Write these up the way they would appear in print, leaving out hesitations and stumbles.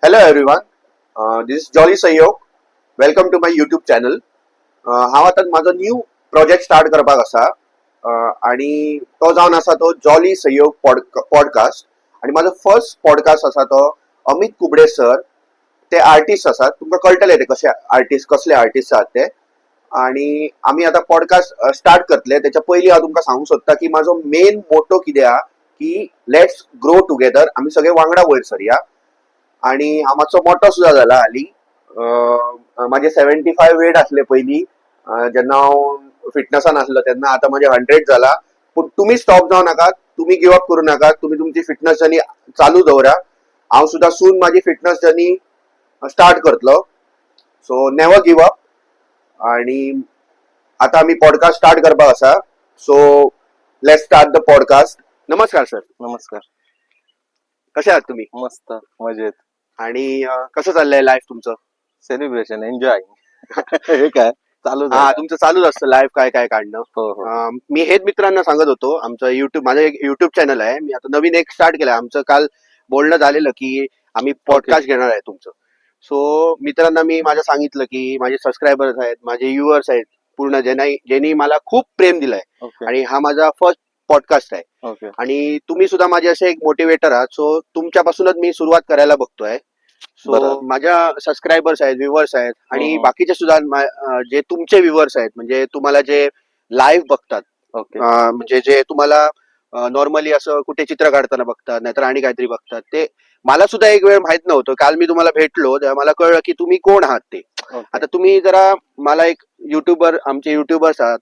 Hello everyone, this is Jolly Sayok. Welcome to my YouTube channel. हा आता माझा new project start करपाक असा आणि तो जावन असा तो जॉली सहयोग पॉडकास्ट आणि माझो फर्स्ट पॉडकास्ट असा तो अमित कुबडे सर ते आर्टिस्ट असतात तुमका कळटले ते कसे आर्टिस्ट कसले आर्टिस्ट आहात ते आणि आम्ही आता पॉडकास्ट स्टार्ट करतले त्याच्या पयलीं हांव तुमकां सांगूंक सोदता की माझो मेन मोटो कितें हा की लेट्स ग्रो टुगेदर आम्ही सगळे वांगडा वयर सरया आणि हा मातसो मोठो सुद्धा झाला हाली माझे 75 वेट असले पयलीं जेन्ना हांव फिटनेसान आसलो तेन्ना आता माझे 100 झाला पण तुम्ही स्टॉप जावं नाका तुम्ही गिव अप करू नाका तुम्ही तुमची फिटनेस जर्नी चालू दवरा हांव सुद्धा सून माझी फिटनेस जर्नी स्टार्ट करतलो सो नेवर गिव अप आणि आता आम्ही पॉडकास्ट स्टार्ट करपाक आसा so let's start the podcast. नमस्कार सर. नमस्कार. कसे आहात तुम्ही? मस्त मजेत. आणि कसं चाललंय लाईफ तुमचं? सेलिब्रेशन एन्जॉय हे काय चालू हा तुमचं चालूच असतं लाईफ काय काय काढणं. हो. मी हेच मित्रांना सांगत होतो आमचं माझं एक युट्यूब चॅनल आहे मी आता नवीन एक स्टार्ट केलंय आमचं काल बोलणं झालेलं की आम्ही पॉडकास्ट घेणार आहे तुमचं सो मित्रांना मी माझं सांगितलं की माझे सबस्क्रायबर्स आहेत माझे व्ह्युअर्स आहेत पूर्ण ज्यांनी मला खूप प्रेम दिलंय आणि हा माझा फर्स्ट पॉडकास्ट आहे आणि तुम्ही सुद्धा माझे असे एक मोटिवेटर आहात सो तुमच्यापासूनच मी सुरुवात करायला बघतोय सो माझ्या सबस्क्रायबर्स आहेत व्ह्युअर्स आहेत आणि बाकीचे सुद्धा जे तुमचे व्ह्युअर्स आहेत म्हणजे तुम्हाला जे लाईव्ह बघतात म्हणजे जे तुम्हाला नॉर्मली असं कुठे चित्र काढताना बघतात नाहीतर आणि काहीतरी बघतात ते मला सुद्धा एक वेळ माहित नव्हतं काल मी तुम्हाला भेटलो तेव्हा मला कळलं की तुम्ही कोण आहात ते. आता तुम्ही जरा मला एक आमचे युट्यूबर्स आहात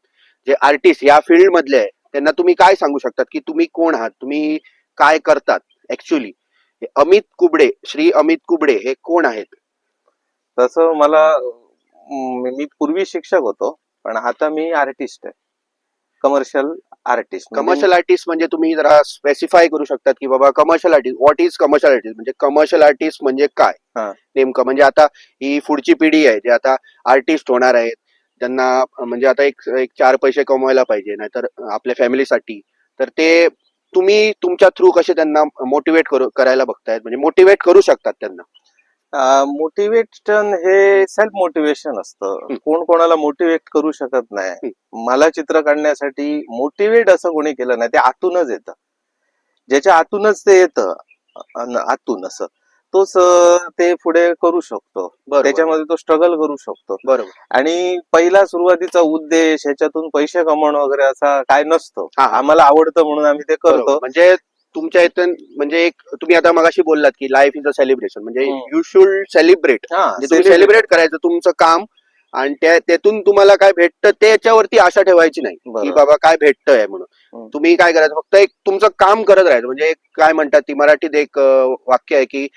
जे आर्टिस्ट या फील्ड मधले आहे त्यांना तुम्ही काय सांगू शकतात की तुम्ही कोण आहात तुम्ही काय करतात ऍक्च्युली श्री अमित कुबडे हे कोण आहेत? तसं मला मी पूर्वी शिक्षक होतो पण आता मी आर्टिस्ट आहे कमर्शियल आर्टिस्ट म्हणजे तुम्ही जरा स्पेसिफाय करू शकतात की बाबा commercial artist what is commercial artist म्हणजे कमर्शियल आर्टिस्ट म्हणजे काय नेमकं म्हणजे आता ही पुढची पिढी आहे जे आता आर्टिस्ट होणार आहेत त्यांना म्हणजे आता एक 4 पैसे कमवायला पाहिजे नाहीतर आपल्या फॅमिलीसाठी तर ते तुम्ही तुमच्या थ्रू कसे त्यांना मोटिवेट करायला बघतायत म्हणजे मोटिवेट करू शकतात त्यांना? मोटिवेशन हे सेल्फ मोटिवेशन असतं कोण कोणाला मोटिवेट करू शकत नाही. मला चित्र काढण्यासाठी मोटिवेट असं कोणी केलं नाही ते आतूनच येतं ज्याच्या आतूनच ते येतं आतून असं तोच ते पुढे करू शकतो त्याच्यामध्ये तो स्ट्रगल करू शकतो. बरोबर. आणि पहिला सुरुवातीचा उद्देश ह्याच्यातून पैसे कमवणं वगैरे असा काय नसतो आम्हाला आवडतं म्हणून आम्ही ते करतो. म्हणजे तुमच्या इथून म्हणजे एक तुम्ही आता मगाशी बोललात की लाईफ इज अ सेलिब्रेशन म्हणजे यू शुड सेलिब्रेट म्हणजे तुम्ही सेलिब्रेट करायचं तुमचं काम आणि त्यातून तुम्हाला काय भेटतं त्याच्यावरती आशा ठेवायची नाही की बाबा काय भेटतंय म्हणून तुम्ही काय करायचं फक्त एक तुमचं काम करत राहायचं म्हणजे एक काय म्हणतात ती मराठीत एक वाक्य आहे की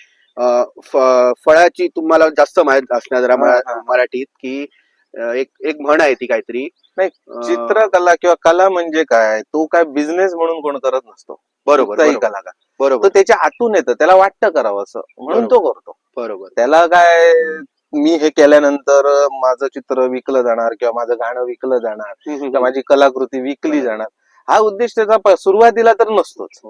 फळाची तुम्हाला जास्त माहित असणार जरा मराठीत की एक म्हण आहे ती काहीतरी नाही चित्रकला किंवा कला म्हणजे काय तो काय बिझनेस म्हणून कोण करत नसतो. बरोबर. कलाकार बरोबर त्याच्या आतून येतं त्याला वाटतं करावं असं म्हणून तो करतो. बरोबर. त्याला काय मी हे केल्यानंतर माझं चित्र विकलं जाणार किंवा माझं गाणं विकलं जाणार किंवा माझी कलाकृती विकली जाणार हा उद्देश त्याचा सुरुवातीला तर नसतोच.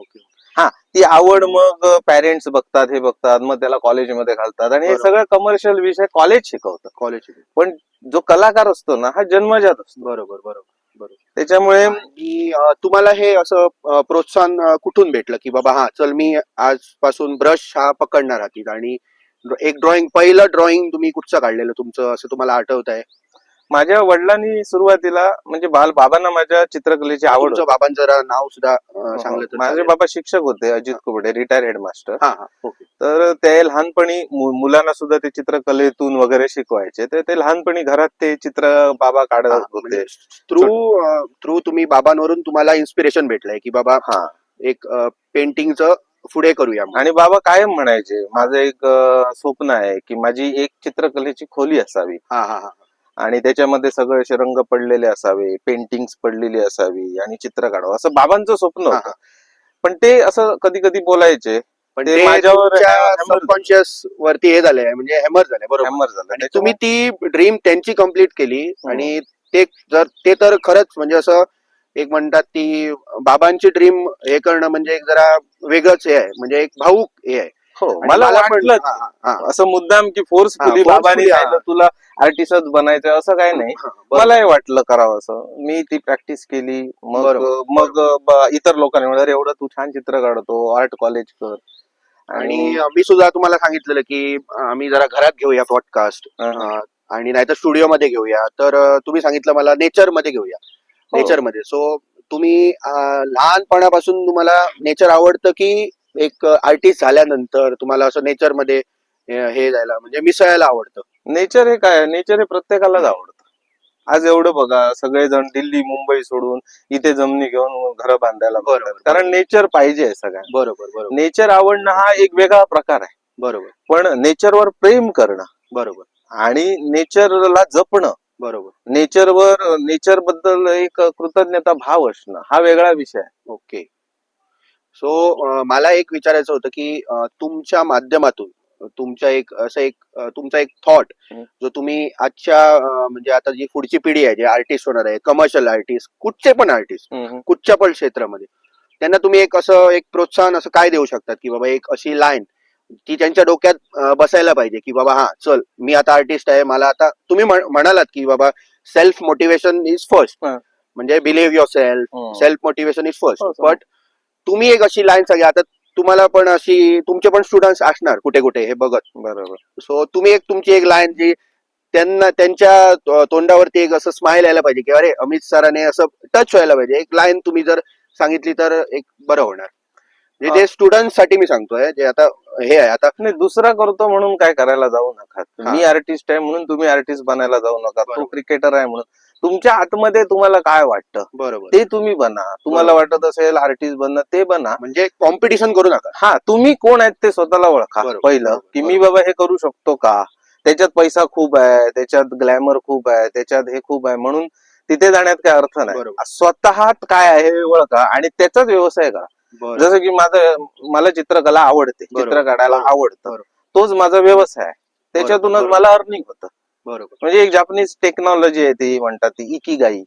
ती आवड मग पॅरेंट्स बघतात हे बघतात मग त्याला कॉलेजमध्ये घालतात आणि हे सगळं कमर्शियल विषय कॉलेज शिकवतं. पण जो कलाकार असतो ना हा जन्मजात असतो. बरोबर. त्याच्यामुळे तुम्हाला हे असं प्रोत्साहन कुठून भेटलं की बाबा चल मी आजपासून ब्रश हा पकडणार हातीत आणि एक पहिलं ड्रॉइंग तुम्ही कुठचं काढलेलं तुमचं असं तुम्हाला आठवत आहे? माझ्या वडिलांनी सुरुवातीला म्हणजे बाबांना माझ्या चित्रकलेची आवड होती. बाबांचं जरा नाव सुद्धा सांगलं तर? माझे बाबा शिक्षक होते अजित कुबडे रिटायर हेडमास्टर. तर ते लहानपणी मुलांना सुद्धा ते चित्रकलेतून वगैरे शिकवायचे तर ते लहानपणी घरात ते चित्र बाबा काढत होते. थ्रू तुम्ही बाबांवरून तुम्हाला इन्स्पिरेशन भेटलंय की बाबा एक पेंटिंगचं पुढे करूया आणि बाबा कायम म्हणायचे माझं एक स्वप्न आहे की माझी एक चित्रकलेची खोली असावी आणि त्याच्यामध्ये सगळे असे रंग पडलेले असावे पेंटिंग्स पडलेली असावी आणि चित्र काढावं असं बाबांचं स्वप्न होतं. पण ते असं कधी कधी बोलायचे पण ते माझ्यावर सबकॉन्शियस वरती हे झालंय म्हणजे हॅमर झालंय. बरोबर. तुम्ही ती ड्रीम त्यांची कम्प्लीट केली आणि ते तर खरंच म्हणजे असं एक म्हणतात ती बाबांची ड्रीम हे करणं म्हणजे एक जरा वेगळंच हे आहे म्हणजे एक भाऊक हे आहे हो आणि मला पण- वाटलं हा, हा, हा. असं मुद्दाम की फोर्सफुली forcefully, बाबांनी हा. सांगितलं तुला आर्टिस्टच बनायचं असं काही नाही. हा, बरोबर. मलाही वाटलं करावं असं. मी ती प्रॅक्टिस केली. मग बरोबर. मग इतर लोकांनी म्हणलं "अरे एवढं तू छान चित्र काढतो, आर्ट कॉलेज कर." आणि मी सुद्धा तुम्हाला सांगितलेलं की आम्ही जरा घरात घेऊया पॉडकास्ट हा. आणि नाहीतर स्टुडिओ मध्ये घेऊया. तर तुम्ही सांगितलं मला नेचर मध्ये घेऊया. हो. नेचर मध्ये. सो तुम्ही लहानपणापासून तुम्हाला नेचर आवडतं की एक आर्टिस्ट झाल्यानंतर तुम्हाला असं नेचर मध्ये हे जायला म्हणजे मिसळायला आवडतं? नेचर हे काय, नेचर हे प्रत्येकालाच आवडतं. आज एवढं बघा सगळेजण दिल्ली मुंबई सोडून इथे जमिनी घेऊन घरं बांधायला बघतात. बरोबर. कारण नेचर पाहिजे सगळ्यांना. बरोबर बरोबर नेचर आवडणं हा एक वेगळा प्रकार आहे. बरोबर पण नेचरवर प्रेम करणं बरोबर आणि नेचरला जपणं, बरोबर. नेचर बद्दल एक कृतज्ञता भाव असणं हा वेगळा विषय आहे. ओके. सो मला एक विचारायचं होतं की तुमच्या माध्यमातून तुमच्या एक असं एक तुमचा एक थॉट हम्म. जो तुम्ही आजच्या म्हणजे आता जी पुढची पिढी आहे जे आर्टिस्ट होणार आहे, कमर्शियल आर्टिस्ट, कुठचे पण आर्टिस्ट, कुठच्या पण क्षेत्रामध्ये, त्यांना तुम्ही एक असं एक प्रोत्साहन असं काय देऊ शकतात की बाबा एक अशी लाईन ती त्यांच्या डोक्यात बसायला पाहिजे की बाबा हा चल मी आता आर्टिस्ट आहे, मला आता तुम्ही म्हणालात की बाबा सेल्फ मोटिवेशन इज फर्स्ट, हा. म्हणजे बिलीव्ह युअर सेल्फ, हम्म. Self motivation is first. हो, हो. बट तुम्ही एक अशी लाईन सांगा. आता तुम्हाला पण अशी तुमचे पण स्टुडंट्स असणार कुठे कुठे हे बघत. बरोबर. सो तुम्ही एक तुमची एक लाईन जी त्यांना त्यांच्या तोंडावरती एक असं स्माइल यायला पाहिजे की अरे अमित सरांनी असं टच व्हायला पाहिजे. एक लाईन तुम्ही जर सांगितली तर एक बरं होणार. म्हणजे ते स्टुडंट साठी मी सांगतोय जे आता हे आहे. आता नाही दुसरा करतो म्हणून काय करायला जाऊ नका. हा. मी आर्टिस्ट आहे म्हणून तुम्ही आर्टिस्ट बनायला जाऊ नका. तो बरोबर. क्रिकेटर आहे म्हणून तुमच्या आतमध्ये तुम्हाला काय वाटतं बरोबर. ते तुम्ही बना. तुम्हाला बरोबर. वाटत असेल आर्टिस्ट बनणं ते बना. म्हणजे कॉम्पिटिशन करू नका. हा तुम्ही कोण आहेत ते स्वतःला ओळखा बरोबर. पहिलं बरोबर. की मी बाबा हे करू शकतो का. त्याच्यात पैसा खूप आहे, त्याच्यात ग्लॅमर खूप आहे, त्याच्यात हे खूप आहे म्हणून तिथे जाण्यात काय अर्थ नाही. बरोबर. स्वतःत काय आहे हे ओळखा आणि त्याचाच व्यवसाय करा. बरोबर. जसं की मला चित्रकला आवडते, चित्र बरोबर. काढायला बरोबर. आवडतं, बरोबर. तोच माझा व्यवसाय आहे. त्याच्यातूनच बरोबर. मला अर्निंग होतं. बरोबर. म्हणजे एक जापनीज टेक्नॉलॉजी आहे ती म्हणतात ती इकिगाई.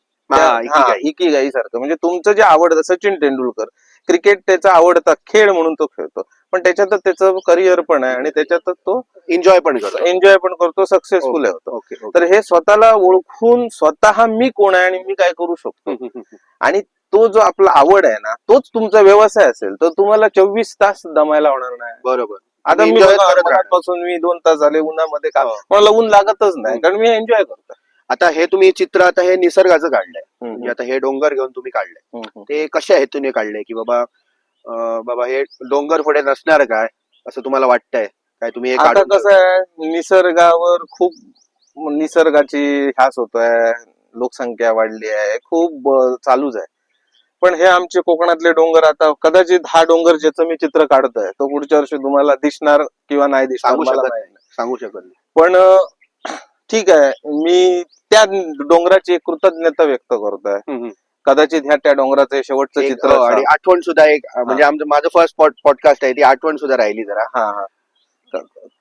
इकिगाई सारखं म्हणजे तुमचं जे आवडतं. सचिन तेंडुलकर क्रिकेट त्याचा आवडता खेळ म्हणून तो खेळतो, पण त्याच्यातच त्याचं करिअर पण आहे आणि त्याच्यातच तो एन्जॉय पण करतो. एन्जॉय पण करतो, सक्सेसफुल होतो. Okay okay. तर हे स्वतःला ओळखून स्वतः मी कोण आहे आणि मी काय करू शकतो आणि तो जो आपला आवड आहे ना तोच तुमचा व्यवसाय असेल तर तुम्हाला 24 तास दमायला होणार नाही. बरोबर. आता मी enjoy करत मनापासून मी 2 तास झाले उन्हामध्ये काम, हो. मला ऊन लागतच नाही कारण मी एन्जॉय करतो. आता हे तुम्ही चित्र आता हे निसर्गाचं काढलंय. म्हणजे आता हे डोंगर घेऊन तुम्ही काढलंय. ते कशा हेतूने काढलंय की बाबा बाबा हे डोंगर पुढे नसणार काय असं तुम्हाला वाटतंय काय तुम्ही हे आता काढून कसं आहे निसर्गावर खूप निसर्गाची ह्यास होतोय, लोकसंख्या वाढली आहे, खूप चालूच आहे. पण हे आमचे कोकणातले डोंगर आता कदाचित हा डोंगर ज्याचं मी चित्र काढतोय तो पुढच्या वर्षी तुम्हाला दिसणार किंवा नाही दिसणार सांगू मला शकत माहित नाही. सांगू शकत नाही. पण ठीक आहे मी त्या डोंगराची एक कृतज्ञता व्यक्त करतोय. कदाचित ह्या त्या डोंगराचं शेवटचं एक, चित्र आणि आठवण सुद्धा एक म्हणजे माझं फर्स्ट पॉडकास्ट आहे ती आठवण सुद्धा राहिली जरा. हा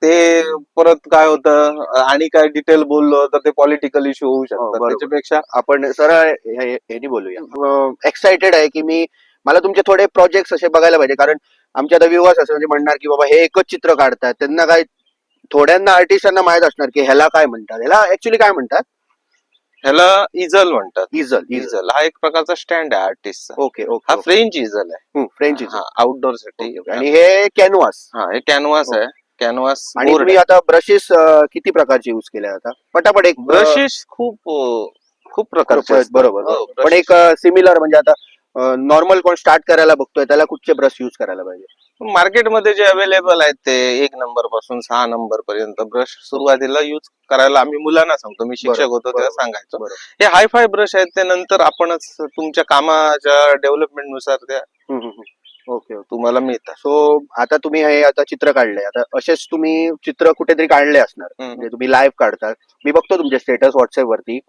ते परत काय होतं आणि काय डिटेल बोललो तर ते पॉलिटिकल इश्यू होऊ शकतात. बरोबर. त्याच्यापेक्षा आपण सरळ हे बोलूया. एक्साइटेड आहे की मला तुमचे थोडे प्रोजेक्ट असे बघायला पाहिजे. कारण आमचे आता व्ह्युअर्स असं म्हणजे म्हणणार की बाबा हे एकच चित्र काढतात, त्यांना काय थोड्यांना आर्टिस्टांना माहित असणार की ह्याला काय म्हणतात, ह्याला ऍक्च्युली काय म्हणतात. ह्याला इजल म्हणतात. इजल. हा एक प्रकारचा स्टँड आहे आर्टिस्टचा. ओके हा ओके. फ्रेंच इजल आहे. फ्रेंच इजल आउटडोर साठी. आणि हे कॅनव्हास. हा हे कॅनव्हास आहे. कॅनव्हास आणि तुम्ही आता ब्रशेस किती प्रकारचे युज केले आता पटापट एक ब्रशेस खूप प्रकारचे असतात. बरोबर. हो, पण brushes. एक सिमिलर म्हणजे आता नॉर्मल कोण स्टार्ट करायला बघतोय त्याला कुठचे ब्रश युज करायला पाहिजे. मार्केटमध्ये जे अवेलेबल आहेत ते 1 नंबर पासून 6 नंबर पर्यंत ब्रश सुरुवातीला युज करायला आम्ही मुलांना सांगतो. मी शिक्षक होतो तेव्हा सांगायचो. बरोबर. हे हायफाय ब्रश आहेत ते नंतर आपणच तुमच्या कामाच्या डेव्हलपमेंट नुसार त्या ओके. तुम्हाला मिळतात. सो आता तुम्ही हे आता चित्र काढले, आता असेच तुम्ही चित्र कुठेतरी काढले असणार. म्हणजे तुम्ही लाईव्ह काढतात, मी बघतो तुमचे स्टेटस व्हॉट्सअप वरती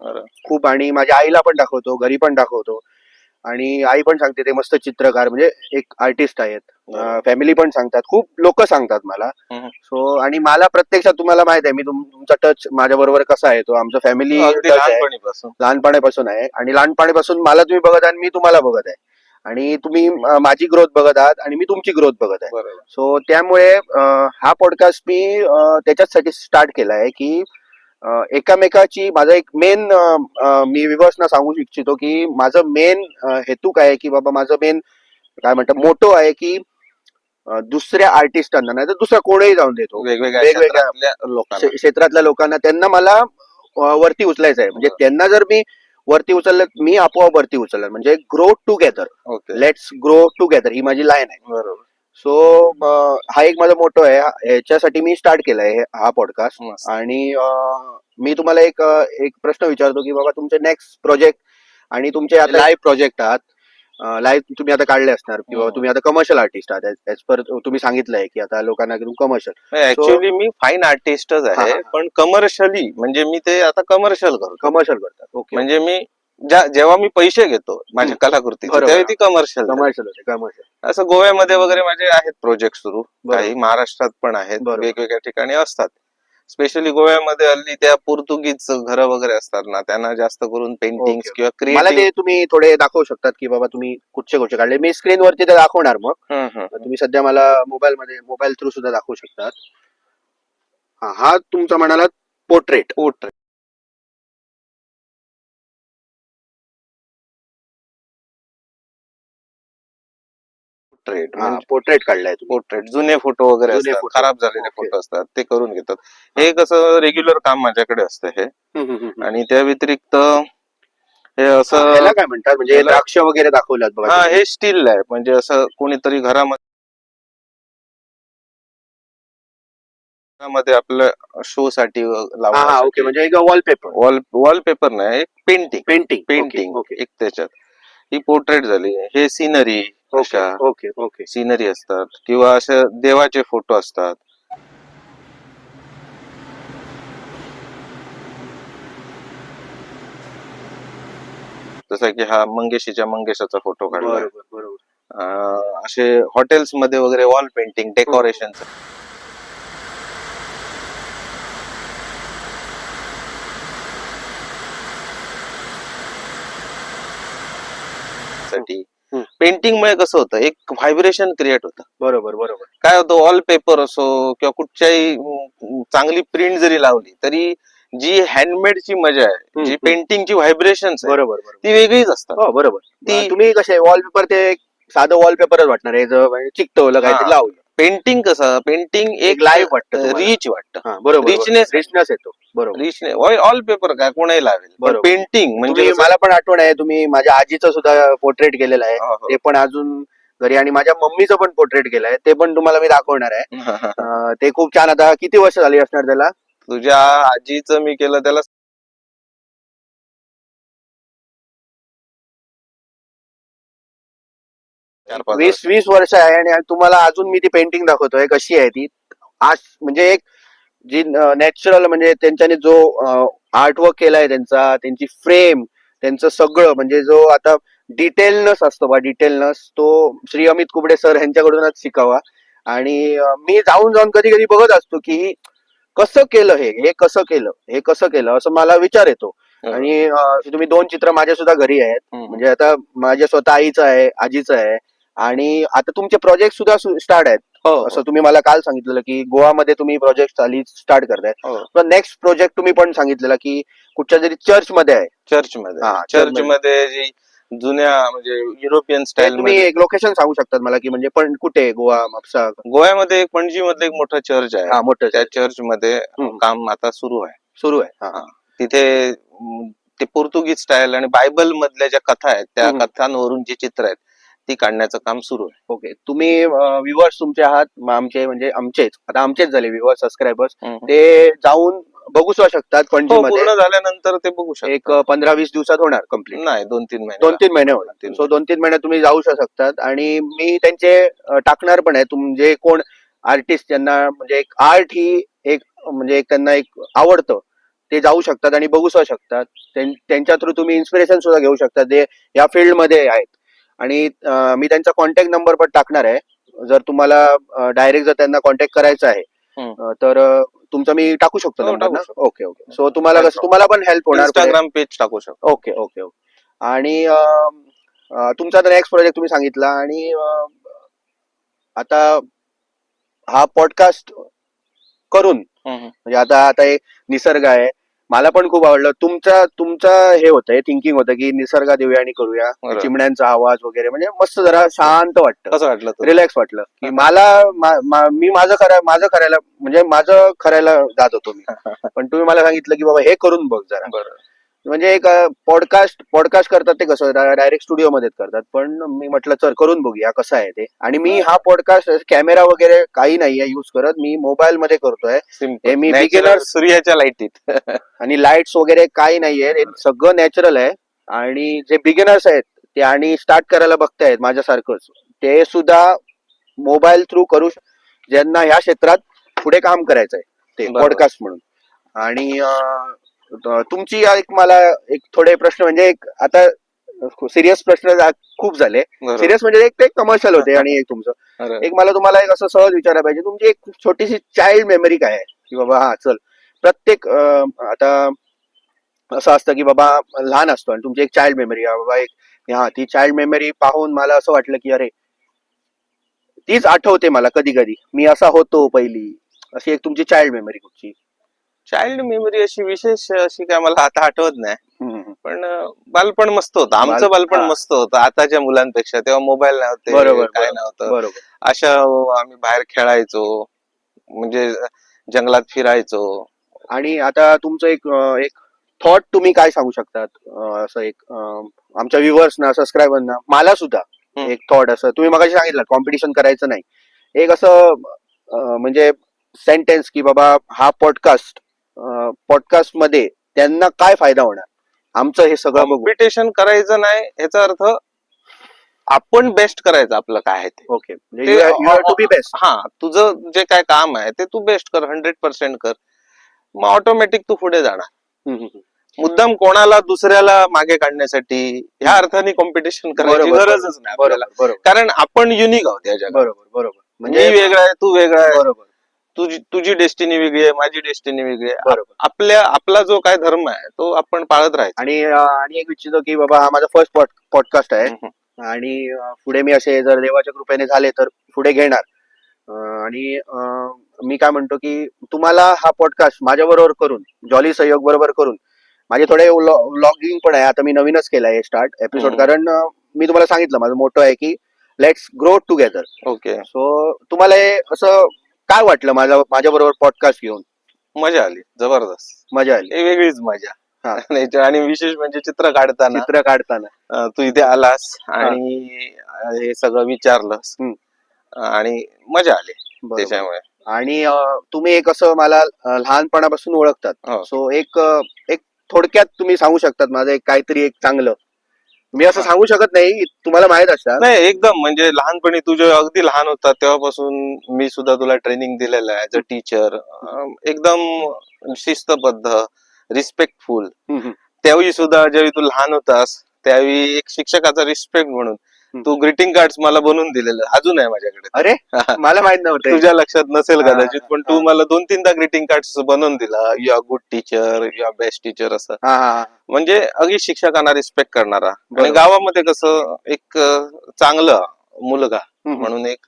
खूप, आणि माझ्या आईला पण दाखवतो, घरी पण दाखवतो, आणि आई पण सांगते ते मस्त चित्रकार म्हणजे एक आर्टिस्ट आहेत. फॅमिली पण सांगतात, खूप लोक सांगतात मला. सो आणि मला प्रत्यक्षात तुम्हाला माहित आहे मी तुमचा टच माझ्या बरोबर कसा आहे तो आमचा फॅमिली लहानपणापासून आहे, आणि लहानपणापासून मला तुम्ही बघत आहे आणि मी तुम्हाला बघत आहे. आणि तुम्ही माझी ग्रोथ बघत आहात आणि मी तुमची ग्रोथ बघत आहे. बरोबर. सो त्यामुळे हा पॉडकास्ट मी त्याच्याचसाठी स्टार्ट केला आहे की एकामेकाची माझा एक मेन मी व्ह्युअर्सना सांगू इच्छितो की माझं मेन हेतू काय आहे की बाबा माझं मेन काय म्हणतात मोटो आहे की दुसऱ्या आर्टिस्टांना नाही तर दुसरा कोणीही जाऊन देतो वेगवेगळ्या वेगवेगळ्या क्षेत्रातल्या लोकांना. क्षेत्रातल्या लोकांना त्यांना मला वरती उचलायचं आहे. म्हणजे त्यांना जर मी वरती उचललं मी आपोआप वरती उचललं म्हणजे grow together. Okay. Let's grow together ही माझी लाईन आहे. बरोबर. सो हा एक माझा मोटो आहे. ह्याच्यासाठी मी स्टार्ट केलाय हा पॉडकास्ट. मस्त. आणि मी तुम्हाला एक प्रश्न विचारतो की बाबा तुमचे नेक्स्ट प्रोजेक्ट आणि तुमचे आता लाईव्ह प्रोजेक्ट आहात. लाईव्ह तुम्ही आता काढले असणार किंवा तुम्ही आता कमर्शियल आर्टिस्ट आहात ऍज पर तुम्ही सांगितलंय की आता लोकांना कमर्शियल ऍक्च्युअली मी फाईन आर्टिस्टच हा, आहे हा. पण कमर्शियली म्हणजे मी ते आता कमर्शियल करतो. कमर्शियल करतात. ओके. म्हणजे मी जेव्हा मी पैसे घेतो माझ्या कलाकृतीचे बरोबर. त्यावेळी ती कमर्शियल. कमर्शियल होते कमर्शियल. असं गोव्यामध्ये वगैरे माझे आहेत प्रोजेक्ट सुरू. बरोबर. काही महाराष्ट्रात पण आहेत. बरोबर. वेगवेगळ्या ठिकाणी असतात. स्पेशली गोव्यामध्ये हल्ली त्या पोर्तुगीज घरं वगैरे असतात ना त्यांना जास्त करून पेंटिंग ओके. किंवा मला ते क्रिएटिव्ह. तुम्ही थोडे दाखवू शकतात की बाबा तुम्ही कुठचे कुठचे काढले. मी स्क्रीनवरती ते दाखवणार मग. तुम्ही सध्या मला मोबाईल थ्रू सुद्धा दाखवू शकतात. हा तुमचा म्हणाला पोर्ट्रेट. पोर्ट्रेट काढलाय तुम्ही. पोर्ट्रेट जुने फोटो वगैरे जुने असतात, photo. खराब झालेले ओके. फोटो असतात ते करून घेतात. हे कसं रेग्युलर काम माझ्याकडे असतं हे. आणि त्या व्यतिरिक्त हे असं ह्याला काय म्हणतात म्हणजे ह्याला- द्राक्ष वगैरे दाखवल्यात बघा. हा हे स्टील आहे म्हणजे असं कोणीतरी घरामध्ये आपल्या शो साठी ओके म्हणजे एक वॉलपेपर. वॉलपेपर नाही एक पेंटिंग पेंटिंग. ओके एक त्याच्यात ही पोर्ट्रेट झाली. हे scenery okay okay okay. Scenery असतात किंवा असे देवाचे फोटो असतात. जसं की हा मंगेशाचा फोटो काढला. बरोबर बरोबर. असे हॉटेल्स मध्ये वगैरे वॉल पेंटिंग डेकोरेशन साठी. पेंटिंग मुळे कसं होतं एक व्हायब्रेशन क्रिएट होतं. बरोबर बरोबर. काय होतं वॉलपेपर असो किंवा कुठच्याही चांगली प्रिंट जरी लावली तरी जी हँडमेडची मजा आहे जी पेंटिंगची व्हायब्रेशन बरोबर ती वेगळीच असतात. हो बरोबर. ती तुम्ही कसे वॉलपेपर ते साधं वॉलपेपरच वाटणार आहे चिकटवलं काहीतरी लावलं. पेंटिंग कसं पेंटिंग एक लाईव्ह वाटतं रिच वाटतं. बरोबर. रिचनेस येतो. बरोबर. रिचनेस वॉलपेपर काय कोणाही लावेल बरोबर. पेंटिंग म्हणजे मला पण आठवण आहे तुम्ही माझ्या आजीचं सुद्धा पोर्ट्रेट केलेलं आहे. हो, हो. ते पण अजून घरी आणि माझ्या मम्मीचं पण पोर्ट्रेट केलंय ते पण तुम्हाला मी दाखवणार आहे. ते खूप छान. आता किती वर्ष झाली असणार त्याला? तुझ्या आजीचं मी केलं त्याला 20 वर्ष आहे आणि तुम्हाला अजून मी ती पेंटिंग दाखवतोय कशी आहे ती. आज म्हणजे एक जी नॅचरल म्हणजे त्यांच्याने जो आर्टवर्क केलाय त्यांची फ्रेम त्यांचं सगळं म्हणजे जो आता डिटेलनेस असतो बा डिटेलनेस तो श्री अमित कुबडे सर यांच्याकडूनच शिकावा. आणि मी जाऊन कधी कधी बघत असतो की कसं केलं हे कसं केलं असं मला विचार येतो. आणि तुम्ही 2 चित्र माझ्या सुद्धा घरी आहेत. म्हणजे आता माझ्या स्वतः आईचं आहे आजीचं आहे आणि आता तुमचे प्रोजेक्ट सुद्धा स्टार्ट आहेत. असं तुम्ही मला काल सांगितलेलं की गोवामध्ये तुम्ही प्रोजेक्ट स्टार्ट करताय. नेक्स्ट प्रोजेक्ट तुम्ही पण सांगितलेला की कुठच्या तरी चर्चमध्ये आहे. चर्चमध्ये जी जुन्या म्हणजे युरोपियन स्टाईल तुम्ही एक लोकेशन सांगू शकतात मला की म्हणजे पण कुठे गोवा म्हापसा? गोव्यामध्ये एक पणजी मधलं एक मोठं चर्च आहे. मोठं त्या चर्च मध्ये काम आता सुरू आहे. तिथे ते पोर्तुगीज स्टाईल आणि बायबल मधल्या ज्या कथा आहेत त्या कथांवरून जी चित्र आहेत ती काढण्याचं काम सुरू आहे. ओके. तुम्ही व्ह्युअर्स तुमचे आहात आमचे म्हणजे आमचेच झाले व्ह्युअर्स सबस्क्रायबर्स ते जाऊन बघू शकतात. पणजी पूर्ण झाल्यानंतर ते बघू शकतात. एक 15-20 दिवसात होणार कम्प्लीट? नाही 2-3 महिने होणार. सो 2-3 महिन्यात तुम्ही जाऊ शकतात. आणि मी त्यांचे टाकणार पण आहे तुमचे कोण आर्टिस्ट ज्यांना म्हणजे एक आर्ट ही एक म्हणजे त्यांना एक आवडतं ते जाऊ शकतात आणि बघू शकतात. त्यांच्या थ्रू तुम्ही इन्स्पिरेशन सुद्धा घेऊ शकता. ते या फील्ड मध्ये आहेत. आणि मी त्यांचा कॉन्टॅक्ट नंबर पण टाकणार आहे. जर तुम्हाला डायरेक्ट जर त्यांना कॉन्टॅक्ट करायचं आहे तर तुमचा मी टाकू शकतो नंबर ना? ओके. सो तुम्हाला पण हेल्प होणार. इंस्टाग्राम पेज टाकू शकतो. ओके. आणि तुमचा आता नेक्स्ट प्रोजेक्ट तुम्ही सांगितला आणि आता हा पॉडकास्ट करून म्हणजे आता आता हे निसर्ग आहे, मला पण खूप आवडलं. तुमचं हे होतं, थिंकिंग होतं की निसर्गात येऊया आणि करूया, बरोबर. चिमण्यांचा आवाज वगैरे, म्हणजे मस्त जरा शांत वाटतं, कसं वाटलं तुला? रिलॅक्स वाटलं की मी माझं करायला म्हणजे माझं करायला जात होतो मी. पण तुम्ही मला सांगितलं की बाबा हे करून बघ जरा. बरं. म्हणजे एक पॉडकास्ट करतात ते कसं डायरेक्ट स्टुडिओ मध्येच करतात, पण मी म्हटलं चल करून बघूया कसं आहे ते. आणि मी हा पॉडकास्ट कॅमेरा वगैरे काही नाहीये युज करत, मी मोबाईल मध्ये करतोय. हे मी Natural बिगिनर्स सूर्याच्या लाईटीत. आणि लाईट्स वगैरे काही नाहीये, हे सगळं नॅचरल आहे. आणि जे बिगिनर्स आहेत ते आणि स्टार्ट करायला बघतायत माझ्यासारखंच, ते सुद्धा मोबाईल थ्रू करू ज्यांना ह्या क्षेत्रात पुढे काम करायचंय ते बरोबर. पॉडकास्ट म्हणून. आणि तुमची मला एक थोडे प्रश्न, म्हणजे एक आता सिरियस प्रश्न खूप झाले. बरोबर. सिरियस म्हणजे एक ते कमर्शियल होते आणि एक तुमचं. बरोबर. एक मला तुम्हाला एक असं सहज विचारायला पाहिजे, तुमची एक छोटीशी चाइल्ड मेमरी काय आहे की बाबा हा चल प्रत्येक आता असं असतं की बाबा लहान असतो आणि तुमची एक चाइल्ड मेमरी बाबा एक, हा ती चाइल्ड मेमरी पाहून मला असं वाटलं की अरे तीच आठवते मला कधी कधी, मी असा होतो पहिली. अशी एक तुमची चाइल्ड मेमरी कुठची? चाइल्ड मेमरी अशी विशेष अशी काय मला आता आठवत नाही, हम्म. पण बालपण मस्त होतं. आमचं बालपण हा. मस्त होतं आताच्या मुलांपेक्षा. तेव्हा मोबाईल नव्हते, बरोबर काय बरोबर नव्हतं. बरोबर. अशा आम्ही बाहेर खेळायचो, म्हणजे जंगलात फिरायचो. आणि आता तुमचं एक थॉट तुम्ही काय सांगू शकतात, असं एक आमच्या व्ह्युअर्सना, सबस्क्रायबरना, मला सुद्धा एक थॉट असं तुम्ही मगाशी सांगितलं कॉम्पिटिशन करायचं नाही, एक असं म्हणजे सेंटेन्स की बाबा हा पॉडकास्ट मध्ये त्यांना काय फायदा होणार आमचं हे सगळं बघू. कॉम्पिटिशन करायचं नाही याचा अर्थ आपण बेस्ट करायचं आपलं काय आहे ते. Okay, you have to be best. हा, तुझं जे काय काम आहे ते तू बेस्ट कर, 100% कर, मग ऑटोमॅटिक तू पुढे जाणार. मुद्दाम कोणाला दुसऱ्याला मागे काढण्यासाठी ह्या अर्थाने कॉम्पिटिशन करायची गरजच नाही आपल्याला. बरोबर कारण आपण युनिक आहोत या जगात. बरोबर बरोबर. म्हणजे मी वेगळा आहे, तू वेगळा आहे, बरोबर तुझी डेस्टिनी वेगळी आहे, माझी डेस्टिनी वेगळी आहे. बरोबर. आपला जो काय धर्म आहे तो आपण पाळत राहायचा. आणि एक इच्छितो की बाबा हा माझा फर्स्ट पॉडकास्ट आहे आणि पुढे मी असे जर देवाच्या कृपेने झाले तर पुढे घेणार. आणि मी काय म्हणतो की तुम्हाला हा पॉडकास्ट माझ्या बरोबर करून, जॉली सहयोग बरोबर करून, माझे थोडे व्लॉगिंग पण आहे. आता मी नवीनच केलाय स्टार्ट एपिसोड, कारण मी तुम्हाला सांगितलं माझं मोठं आहे की let's grow together. Okay. So तुम्हाला हे असं काय वाटलं माझ्या बरोबर पॉडकास्ट घेऊन? मजा आली, जबरदस्त मजा आली, एक वेगळीच मजा. आणि विशेष म्हणजे चित्र काढताना तू इथे आलास आणि हे सगळं विचारलंस आणि मजा आली त्याच्यामुळे. आणि तुम्ही एक असं मला लहानपणापासून ओळखतात, सो एक थोडक्यात तुम्ही सांगू शकतात माझं एक काहीतरी एक चांगलं. मी असं सांगू शकत नाही, तुम्हाला माहित असतात. नाही, एकदम म्हणजे लहानपणी तुझे अगदी लहान होता तेव्हापासून मी सुद्धा तुला ट्रेनिंग दिलेलं आहे ऍज अ टीचर. एकदम शिस्तबद्ध, रिस्पेक्टफुल. त्यावेळी सुद्धा ज्यावेळी तू लहान होतास त्यावेळी एक शिक्षकाचा रिस्पेक्ट म्हणून तू ग्रीटिंग कार्ड मला बनवून दिलेलं अजून आहे माझ्याकडे. अरे मला माहित नव्हतं. तुझ्या लक्षात नसेल कदाचित, पण तू मला 2-3दा ग्रीटिंग कार्ड बनवून दिला. You are good teacher, you are best teacher, असं. म्हणजे अगदी शिक्षकांना रिस्पेक्ट करणारा. आणि गावामध्ये कसं एक चांगलं मुलगा म्हणून एक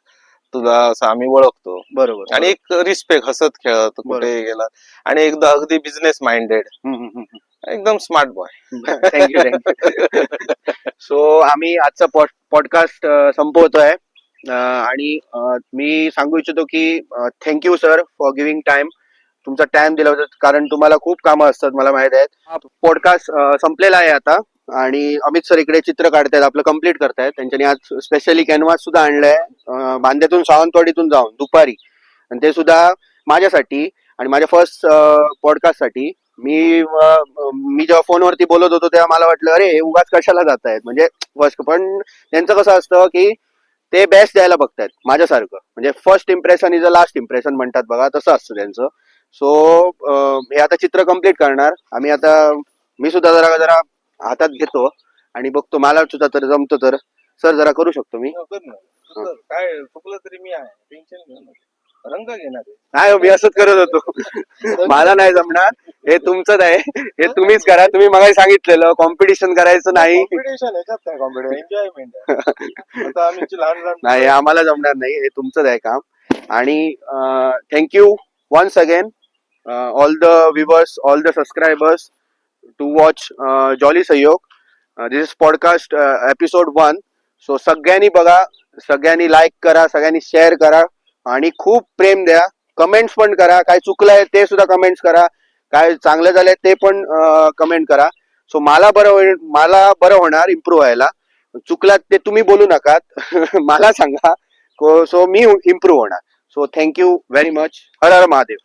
तुला असं आम्ही ओळखतो. बरोबर. आणि एक रिस्पेक्ट, हसत खेळत कुठे गेला. आणि एकदा अगदी बिझनेस माइंडेड, एकदम स्मार्ट बॉय. थँक्यू. सो आम्ही आजचा पॉडकास्ट संपवतोय. आणि मी सांगू इच्छितो की thank you sir for giving time. तुमचा टाइम दिला होता, कारण तुम्हाला खूप कामं असतात मला माहित आहे. हा पॉडकास्ट संपलेला आहे आता. आणि अमित सर इकडे चित्र काढतायत, आपलं कम्प्लीट करतायत. त्यांच्यानी आज स्पेशली कॅनव्हास सुद्धा आणलाय बांद्यातून सावंतवाडीतून जाऊन दुपारी, आणि ते सुद्धा माझ्यासाठी आणि माझ्या फर्स्ट पॉडकास्ट साठी. मी जेव्हा फोनवरती बोलत होतो तेव्हा मला वाटलं अरे उगाच कशाला जात आहेत, म्हणजे फर्स्ट. पण त्यांचं कसं असतं की ते बेस्ट द्यायला बघतायत माझ्यासारखं, म्हणजे first impression is a last impression म्हणतात बघा, तसं असतं त्यांचं. सो हे आता चित्र कम्प्लीट करणार आम्ही आता. मी सुद्धा जरा हातात घेतो आणि बघतो मला सुद्धा तर जमतो तर सर जरा करू शकतो मी. काय चुकलं तरी मी आहे, टेन्शन घेऊ नका. रंग घेणार नाही मी असंच करत होतो. मला नाही जमणार, हे तुमचंच आहे, हे तुम्हीच करा. तुम्ही मगाशी सांगितलेलं कॉम्पिटिशन करायचं नाही. कॉम्पिटिशन ह्याच्यात काय कॉम्पिटिशन एन्जॉयमेंट आता आम्ही लहान लहान नाही हे आम्हाला जमणार नाही, हे तुमचंच आहे काम. आणि thank you once again all the viewers, all the subscribers to watch Jolly Sahyog. This is podcast episode 1. So सगळ्यांनी बघा, सगळ्यांनी लाईक करा, सगळ्यांनी शेअर करा आणि खूप प्रेम द्या. कमेंट्स पण करा, काय चुकलंय ते सुद्धा कमेंट्स करा, काय चांगलं झालंय ते पण कमेंट करा. सो मला बरं होणार इम्प्रूव्ह व्हायला. चुकलात ते तुम्ही बोलू नका मला सांगा. सो मी इम्प्रूव्ह होणार. So thank you very much. हर हर महादेव.